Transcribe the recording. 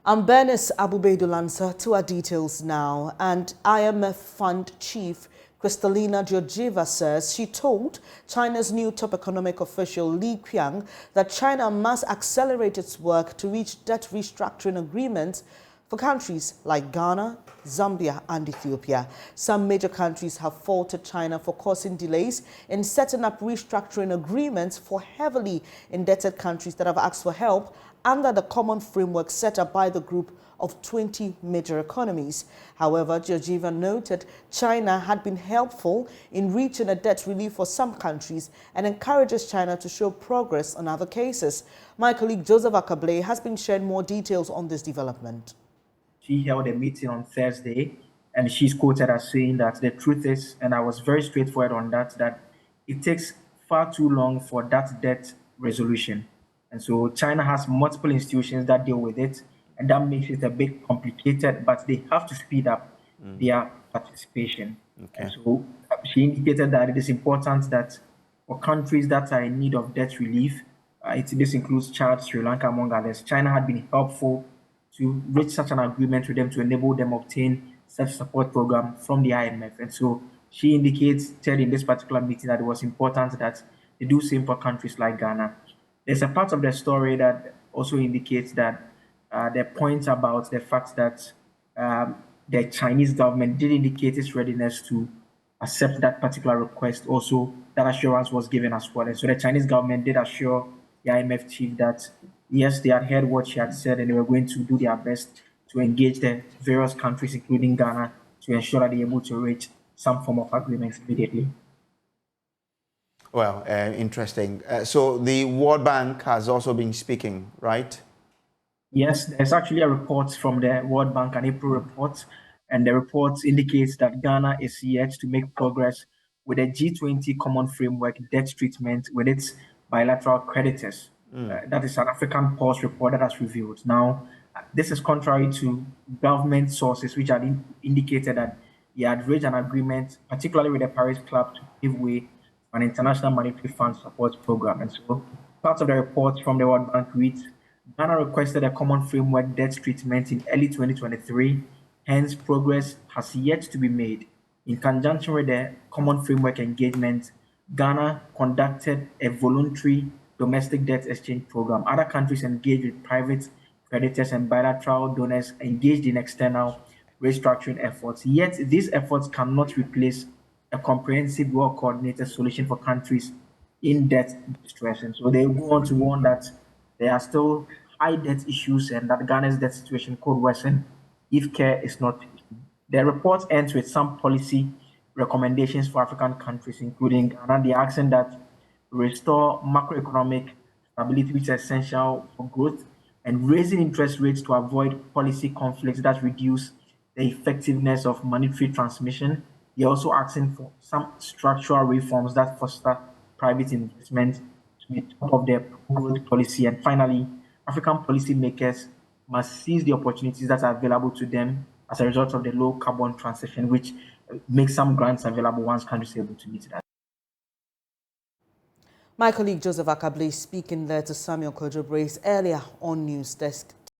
I'm Bernice Abubeidulansa to our details now. And IMF Fund Chief Kristalina Georgieva says she told China's new top economic official Li Qiang that China must accelerate its work to reach debt restructuring agreements for countries like Ghana, Zambia and Ethiopia. Some major countries have faulted China for causing delays in setting up restructuring agreements for heavily indebted countries that have asked for help under the common framework set up by the group of 20 major economies. However, Georgieva noted China had been helpful in reaching a debt relief for some countries and encourages China to show progress on other cases. My colleague Joseph Akablé has been sharing more details on this development. She held a meeting on Thursday, and she's quoted as saying that the truth is, and I was very straightforward on that it takes far too long for that debt resolution. And so China has multiple institutions that deal with it, and that makes it a bit complicated, but they have to speed up their participation. Okay. And so she indicated that it is important that for countries that are in need of debt relief, this includes Chad, Sri Lanka, among others, China had been helpful to reach such an agreement with them to enable them obtain such support program from the IMF. And so she indicated in this particular meeting that it was important that they do same for countries like Ghana. There's a part of the story that also indicates that the point about the fact that the Chinese government did indicate its readiness to accept that particular request. Also, that assurance was given as well. And so the Chinese government did assure the IMF chief that yes, they had heard what she had said and they were going to do their best to engage the various countries, including Ghana, to ensure that they're able to reach some form of agreement immediately. Well, interesting. So the World Bank has also been speaking, right? Yes, there's actually a report from the World Bank, an April report, and the report indicates that Ghana is yet to make progress with the G20 Common Framework debt treatment with its bilateral creditors. That is an African Pulse report that has revealed. Now, this is contrary to government sources which had indicated that they had reached an agreement, particularly with the Paris Club, to give way to an International Monetary Fund support program. And so part of the report from the World Bank reads, Ghana requested a common framework debt treatment in early 2023, hence progress has yet to be made. In conjunction with the common framework engagement, Ghana conducted a voluntary domestic debt exchange program. Other countries engaged with private creditors and bilateral donors engaged in external restructuring efforts. Yet these efforts cannot replace a comprehensive, well-coordinated solution for countries in debt distress. And so they go on to warn that there are still high debt issues and that Ghana's debt situation could worsen if care is not taken. The report ends with some policy recommendations for African countries, including Ghana. They are asking that restore macroeconomic stability, which is essential for growth, and raising interest rates to avoid policy conflicts that reduce the effectiveness of monetary transmission. They're also asking for some structural reforms that foster private investment to be top of their growth policy. And finally, African policymakers must seize the opportunities that are available to them as a result of the low carbon transition, which makes some grants available once countries are able to meet that. My colleague Joseph Akablé speaking there to Samuel Kojo Brace earlier on News Desk.